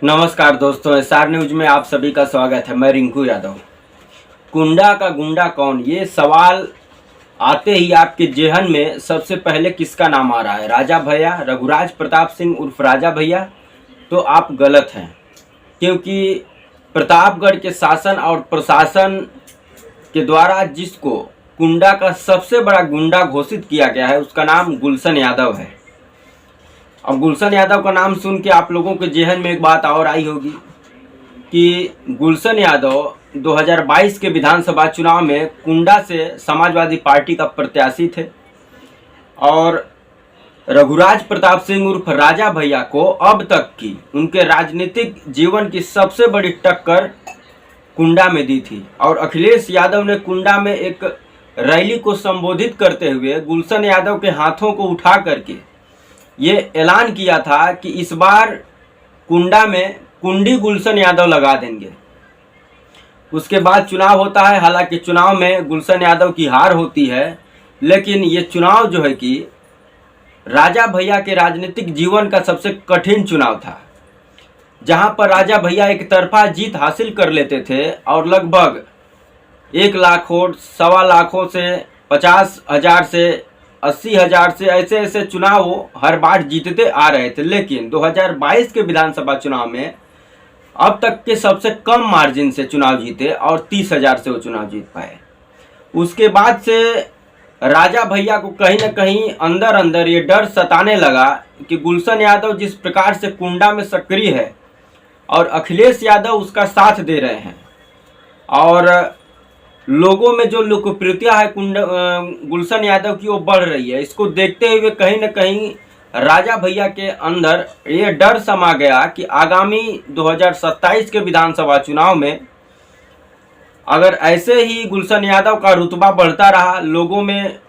नमस्कार दोस्तों, SR news में आप सभी का स्वागत है। मैं रिंकू यादव। कुंडा का गुंडा कौन, ये सवाल आते ही आपके जेहन में सबसे पहले किसका नाम आ रहा है? राजा भैया, रघुराज प्रताप सिंह उर्फ राजा भैया? तो आप गलत हैं, क्योंकि प्रतापगढ़ के शासन और प्रशासन के द्वारा जिसको कुंडा का सबसे बड़ा गुंडा घोषित किया गया है उसका नाम गुलशन यादव है। अब गुलशन यादव का नाम सुन के आप लोगों के जेहन में एक बात और आई होगी कि गुलशन यादव 2022 के विधानसभा चुनाव में कुंडा से समाजवादी पार्टी का प्रत्याशी थे और रघुराज प्रताप सिंह उर्फ राजा भैया को अब तक की उनके राजनीतिक जीवन की सबसे बड़ी टक्कर कुंडा में दी थी। और अखिलेश यादव ने कुंडा में एक रैली को संबोधित करते हुए गुलशन यादव के हाथों को उठा करके ये ऐलान किया था कि इस बार कुंडा में कुंडी गुलशन यादव लगा देंगे। उसके बाद चुनाव होता है। हालांकि चुनाव में गुलशन यादव की हार होती है, लेकिन ये चुनाव जो है कि राजा भैया के राजनीतिक जीवन का सबसे कठिन चुनाव था, जहां पर राजा भैया एक तरफा जीत हासिल कर लेते थे और लगभग 1 लाख वोट, 1.25 लाखों से 50,000 से 80,000 से ऐसे चुनाव वो हर बार जीतते आ रहे थे। लेकिन 2022 के विधानसभा चुनाव में अब तक के सबसे कम मार्जिन से चुनाव जीते और 30,000 से वो चुनाव जीत पाए। उसके बाद से राजा भैया को कहीं ना कहीं अंदर अंदर ये डर सताने लगा कि गुलशन यादव जिस प्रकार से कुंडा में सक्रिय है और अखिलेश यादव उसका साथ दे रहे हैं और लोगों में जो लोकप्रियता है गुलशन यादव की वो बढ़ रही है, इसको देखते हुए कहीं न कहीं राजा भैया के अंदर ये डर समा गया कि आगामी 2027 के विधानसभा चुनाव में अगर ऐसे ही गुलशन यादव का रुतबा बढ़ता रहा, लोगों में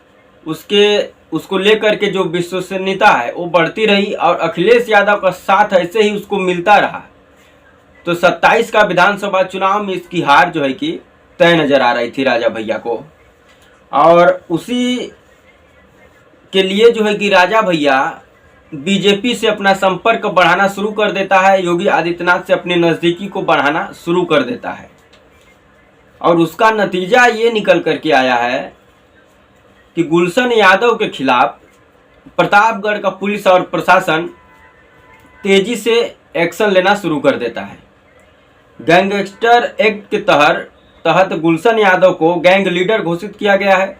उसको लेकर के जो विश्वसनीयता है वो बढ़ती रही और अखिलेश यादव का साथ ऐसे ही उसको मिलता रहा, तो 27 का विधानसभा चुनाव में इसकी हार जो है कि तय नजर आ रही थी राजा भैया को। और उसी के लिए जो है कि राजा भैया बीजेपी से अपना संपर्क बढ़ाना शुरू कर देता है, योगी आदित्यनाथ से अपनी नज़दीकी को बढ़ाना शुरू कर देता है और उसका नतीजा ये निकल करके आया है कि गुलशन यादव के खिलाफ प्रतापगढ़ का पुलिस और प्रशासन तेजी से एक्शन लेना शुरू कर देता है। गैंगस्टर एक्ट के तहत गुलशन यादव को गैंग लीडर घोषित किया गया है।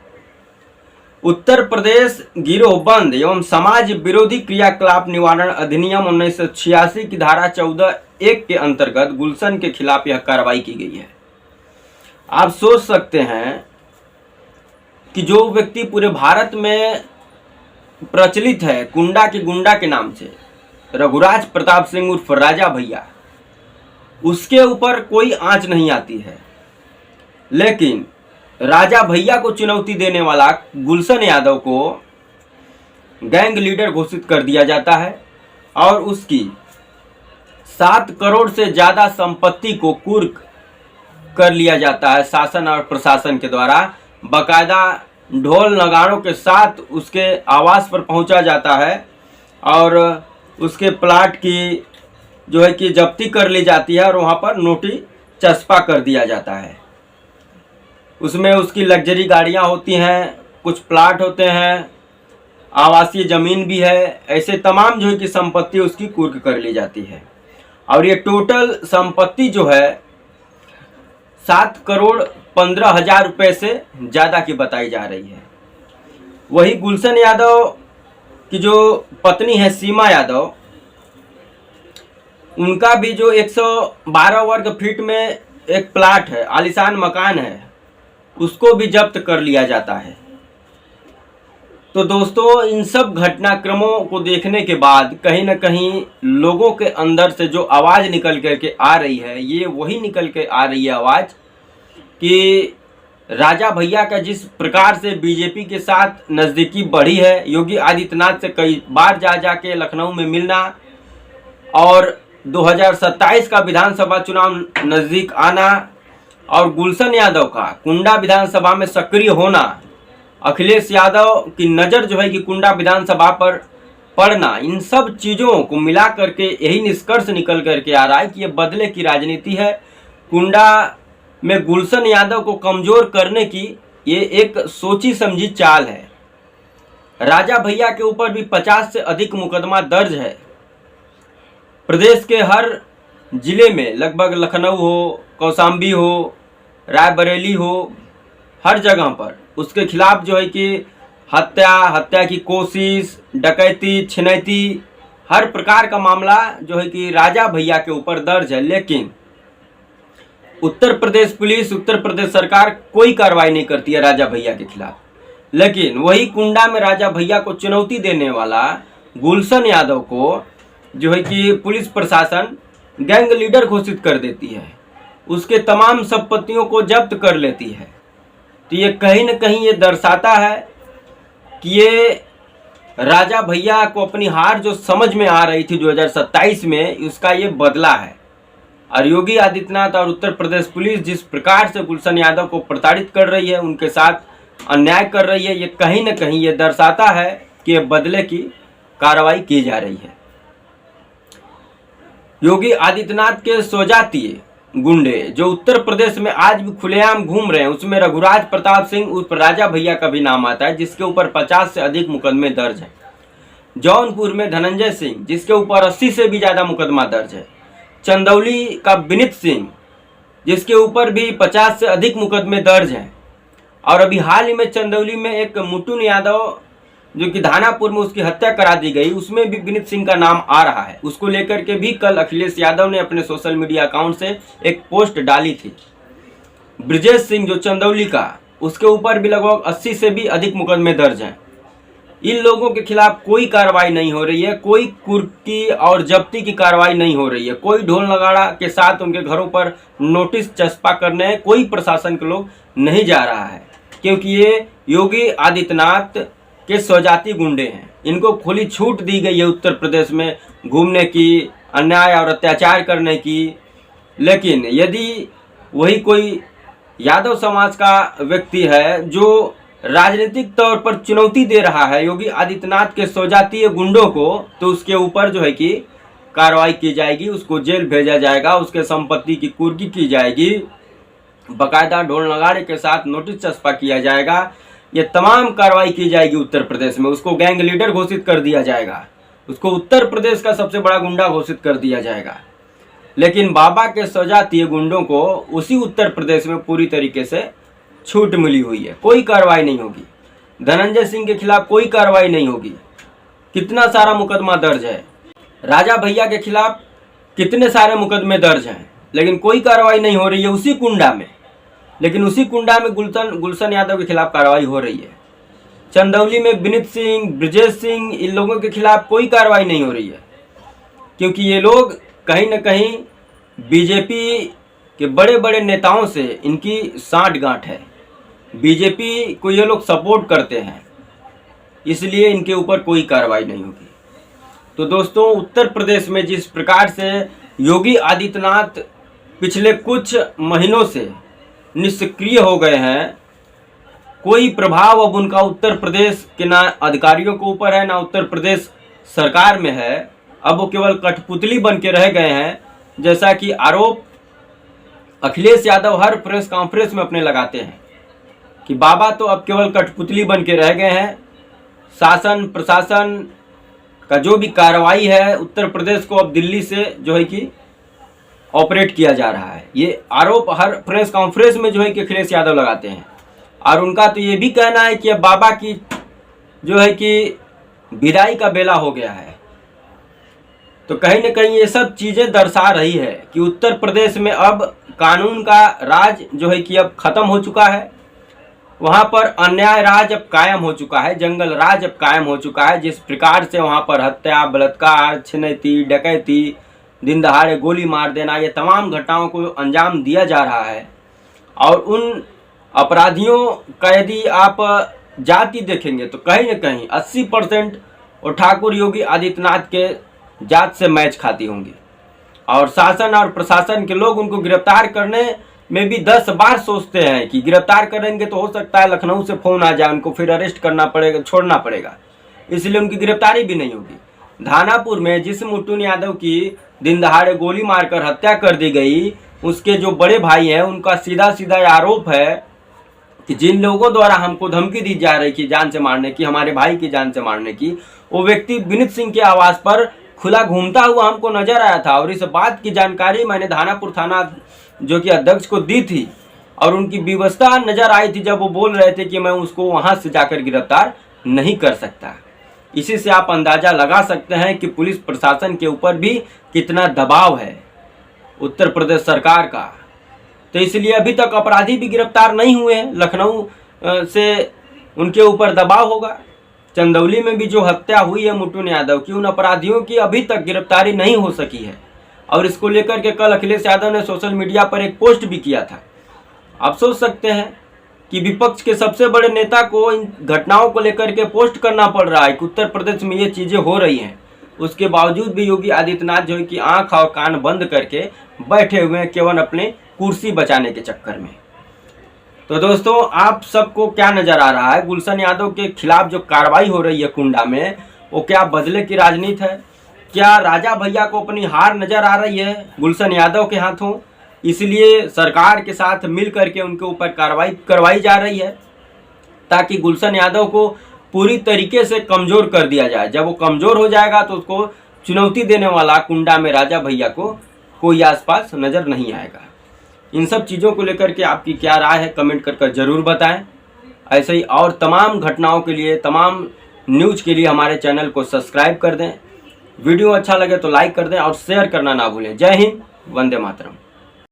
उत्तर प्रदेश गिरोहबंद एवं समाज विरोधी क्रियाकलाप निवारण अधिनियम 1986 की धारा 14(1) के अंतर्गत गुलशन के खिलाफ यह कार्रवाई की गई है। आप सोच सकते हैं कि जो व्यक्ति पूरे भारत में प्रचलित है कुंडा के गुंडा के नाम से, रघुराज प्रताप सिंह उर्फ राजा भैया, उसके ऊपर कोई आंच नहीं आती है, लेकिन राजा भैया को चुनौती देने वाला गुलशन यादव को गैंग लीडर घोषित कर दिया जाता है और उसकी 7 करोड़ से ज़्यादा संपत्ति को कुर्क कर लिया जाता है शासन और प्रशासन के द्वारा। बाकायदा ढोल नगाड़ों के साथ उसके आवास पर पहुंचा जाता है और उसके प्लाट की जो है कि जब्ती कर ली जाती है और वहां पर नोटिस चस्पा कर दिया जाता है। उसमें उसकी लग्जरी गाड़ियां होती हैं, कुछ प्लाट होते हैं, आवासीय ज़मीन भी है, ऐसे तमाम जो है कि संपत्ति उसकी कुर्क कर ली जाती है और ये टोटल संपत्ति जो है 7 करोड़ 15,000 रुपये से ज़्यादा की बताई जा रही है। वही गुलशन यादव की जो पत्नी है सीमा यादव, उनका भी जो 112 वर्ग फीट में एक प्लाट है, आलीशान मकान है, उसको भी जब्त कर लिया जाता है। तो दोस्तों, इन सब घटनाक्रमों को देखने के बाद कहीं ना कहीं लोगों के अंदर से जो आवाज़ निकल करके आ रही है, ये वही निकल के आ रही है आवाज़ कि राजा भैया का जिस प्रकार से बीजेपी के साथ नज़दीकी बढ़ी है, योगी आदित्यनाथ से कई बार जा के लखनऊ में मिलना और 2027 का विधानसभा चुनाव नज़दीक आना और गुलशन यादव का कुंडा विधानसभा में सक्रिय होना, अखिलेश यादव की नज़र जो है कि कुंडा विधानसभा पर पढ़ना, इन सब चीज़ों को मिला करके यही निष्कर्ष निकल करके आ रहा है कि ये बदले की राजनीति है। कुंडा में गुलशन यादव को कमज़ोर करने की ये एक सोची समझी चाल है। राजा भैया के ऊपर भी 50 से अधिक मुकदमा दर्ज है। प्रदेश के हर जिले में लगभग लखनऊ हो, कौशाम्बी हो, रायबरेली हो, हर जगह पर उसके खिलाफ जो है कि हत्या की कोशिश, डकैती, छिनैती, हर प्रकार का मामला जो है कि राजा भैया के ऊपर दर्ज है। लेकिन उत्तर प्रदेश पुलिस, उत्तर प्रदेश सरकार कोई कार्रवाई नहीं करती है राजा भैया के खिलाफ। लेकिन वही कुंडा में राजा भैया को चुनौती देने वाला गुलशन यादव को जो है कि पुलिस प्रशासन गैंग लीडर घोषित कर देती है, उसके तमाम संपत्तियों को जब्त कर लेती है। तो ये कहीं न कहीं ये दर्शाता है कि ये राजा भैया को अपनी हार जो समझ में आ रही थी 2027 में, उसका ये बदला है। और योगी आदित्यनाथ और उत्तर प्रदेश पुलिस जिस प्रकार से गुलशन यादव को प्रताड़ित कर रही है, उनके साथ अन्याय कर रही है, ये कहीं न कहीं ये दर्शाता है कि ये बदले की कार्रवाई की जा रही है। योगी आदित्यनाथ के स्वजातीय गुंडे जो उत्तर प्रदेश में आज भी खुलेआम घूम रहे हैं, उसमें रघुराज प्रताप सिंह उर्फ राजा भैया का भी नाम आता है, जिसके ऊपर 50 से अधिक मुकदमे दर्ज हैं। जौनपुर में धनंजय सिंह, जिसके ऊपर 80 से भी ज़्यादा मुकदमा दर्ज है। चंदौली का विनीत सिंह, जिसके ऊपर भी 50 से अधिक मुकदमे दर्ज हैं। और अभी हाल ही में चंदौली में एक मुटुन यादव जो कि धानापुर में उसकी हत्या करा दी गई, उसमें भी विनीत सिंह का नाम आ रहा है। उसको लेकर के भी कल अखिलेश यादव ने अपने सोशल मीडिया अकाउंट से एक पोस्ट डाली थी। ब्रजेश सिंह जो चंदौली का, उसके ऊपर भी लगभग 80 से भी अधिक मुकदमे दर्ज हैं। इन लोगों के खिलाफ कोई कार्रवाई नहीं हो रही है, कोई कुर्की और जब्ती की कार्रवाई नहीं हो रही है, कोई ढोल नगाड़ा के साथ उनके घरों पर नोटिस चस्पा करने कोई प्रशासन के लोग नहीं जा रहा है, क्योंकि ये योगी आदित्यनाथ के स्वजाति गुंडे हैं। इनको खुली छूट दी गई है उत्तर प्रदेश में घूमने की, अन्याय और अत्याचार करने की। लेकिन यदि वही कोई यादव समाज का व्यक्ति है जो राजनीतिक तौर पर चुनौती दे रहा है योगी आदित्यनाथ के स्वजातीय गुंडों को, तो उसके ऊपर जो है कि कार्रवाई की जाएगी, उसको जेल भेजा जाएगा, उसके संपत्ति की कुर्की की जाएगी, बाकायदा ढोल नगाड़े के साथ नोटिस चस्पा किया जाएगा। ये तमाम कार्रवाई की जाएगी उत्तर प्रदेश में। उसको गैंग लीडर घोषित कर दिया जाएगा, उसको उत्तर प्रदेश का सबसे बड़ा गुंडा घोषित कर दिया जाएगा। लेकिन बाबा के स्वजातीय गुंडों को उसी उत्तर प्रदेश में पूरी तरीके से छूट मिली हुई है, कोई कार्रवाई नहीं होगी। धनंजय सिंह के खिलाफ कोई कार्रवाई नहीं होगी। कितना सारा मुकदमा दर्ज है, राजा भैया के खिलाफ कितने सारे मुकदमे दर्ज हैं, लेकिन कोई कार्रवाई नहीं हो रही है उसी कुंडा में। लेकिन उसी कुंडा में गुलशन यादव के खिलाफ कार्रवाई हो रही है। चंदौली में विनीत सिंह, ब्रजेश सिंह, इन लोगों के खिलाफ कोई कार्रवाई नहीं हो रही है, क्योंकि ये लोग कहीं न कहीं बीजेपी के बड़े बड़े नेताओं से इनकी सांठ-गांठ है। बीजेपी को ये लोग सपोर्ट करते हैं, इसलिए इनके ऊपर कोई कार्रवाई नहीं होगी। तो दोस्तों, उत्तर प्रदेश में जिस प्रकार से योगी आदित्यनाथ पिछले कुछ महीनों से निष्क्रिय हो गए हैं, कोई प्रभाव अब उनका उत्तर प्रदेश के ना अधिकारियों के ऊपर है, ना उत्तर प्रदेश सरकार में है। अब वो केवल कठपुतली बन के रह गए हैं, जैसा कि आरोप अखिलेश यादव हर प्रेस कॉन्फ्रेंस में अपने लगाते हैं कि बाबा तो अब केवल कठपुतली बन के रह गए हैं। शासन प्रशासन का जो भी कार्रवाई है उत्तर प्रदेश को अब दिल्ली से जो है कि ऑपरेट किया जा रहा है। ये आरोप हर प्रेस कॉन्फ्रेंस में जो है कि अखिलेश यादव लगाते हैं। और उनका तो ये भी कहना है कि अब बाबा की जो है कि विदाई का बेला हो गया है। तो कहीं न कहीं ये सब चीज़ें दर्शा रही है कि उत्तर प्रदेश में अब कानून का राज जो है कि अब ख़त्म हो चुका है। वहाँ पर अन्याय राज अब कायम हो चुका है, जंगल राज अब कायम हो चुका है। जिस प्रकार से वहाँ पर हत्या, बलात्कार, छिनैती, डकैती, दिन दहाड़े गोली मार देना, ये तमाम घटनाओं को अंजाम दिया जा रहा है। और उन अपराधियों का यदि आप जाति देखेंगे तो कहीं न कहीं 80% और ठाकुर योगी आदित्यनाथ के जात से मैच खाती होंगी। और शासन और प्रशासन के लोग उनको गिरफ्तार करने में भी 10 बार सोचते हैं कि गिरफ्तार करेंगे तो हो सकता है लखनऊ से फ़ोन आ जाए, उनको फिर अरेस्ट करना पड़ेगा, छोड़ना पड़ेगा, इसलिए उनकी गिरफ्तारी भी नहीं होगी। धानापुर में जिस मुट्टू यादव की दिन दहाड़े गोली मारकर हत्या कर दी गई, उसके जो बड़े भाई हैं उनका सीधा सीधा आरोप है कि जिन लोगों द्वारा हमको धमकी दी जा रही थी जान से मारने की, हमारे भाई की जान से मारने की, वो व्यक्ति विनीत सिंह के आवास पर खुला घूमता हुआ हमको नजर आया था। और इस बात की जानकारी मैंने धानापुर थाना जो कि अध्यक्ष को दी थी और उनकी विवशता नजर आई थी जब वो बोल रहे थे कि मैं उसको वहां से जाकर गिरफ्तार नहीं कर सकता। इसी से आप अंदाजा लगा सकते हैं कि पुलिस प्रशासन के ऊपर भी कितना दबाव है उत्तर प्रदेश सरकार का। तो इसलिए अभी तक अपराधी भी गिरफ्तार नहीं हुए हैं। लखनऊ से उनके ऊपर दबाव होगा। चंदौली में भी जो हत्या हुई है मुट्टू यादव की, उन अपराधियों की अभी तक गिरफ्तारी नहीं हो सकी है। और इसको लेकर के कल अखिलेश यादव ने सोशल मीडिया पर एक पोस्ट भी किया था। आप सोच सकते हैं कि विपक्ष के सबसे बड़े नेता को इन घटनाओं को लेकर के पोस्ट करना पड़ रहा है कि उत्तर प्रदेश में ये चीज़ें हो रही हैं। उसके बावजूद भी योगी आदित्यनाथ जो है कि आंख और कान बंद करके बैठे हुए हैं केवल अपने कुर्सी बचाने के चक्कर में। तो दोस्तों, आप सबको क्या नज़र आ रहा है? गुलशन यादव के खिलाफ जो कार्रवाई हो रही है कुंडा में, वो क्या बदले की राजनीति है? क्या राजा भैया को अपनी हार नज़र आ रही है गुलशन यादव के हाथों, इसलिए सरकार के साथ मिल करके उनके ऊपर कार्रवाई करवाई जा रही है ताकि गुलशन यादव को पूरी तरीके से कमज़ोर कर दिया जाए? जब वो कमज़ोर हो जाएगा तो उसको चुनौती देने वाला कुंडा में राजा भैया को कोई आसपास नज़र नहीं आएगा। इन सब चीज़ों को लेकर के आपकी क्या राय है, कमेंट कर ज़रूर बताएं। ऐसे ही और तमाम घटनाओं के लिए, तमाम न्यूज़ के लिए हमारे चैनल को सब्सक्राइब कर दें। वीडियो अच्छा लगे तो लाइक कर दें और शेयर करना ना भूलें। जय हिंद, वंदे मातरम।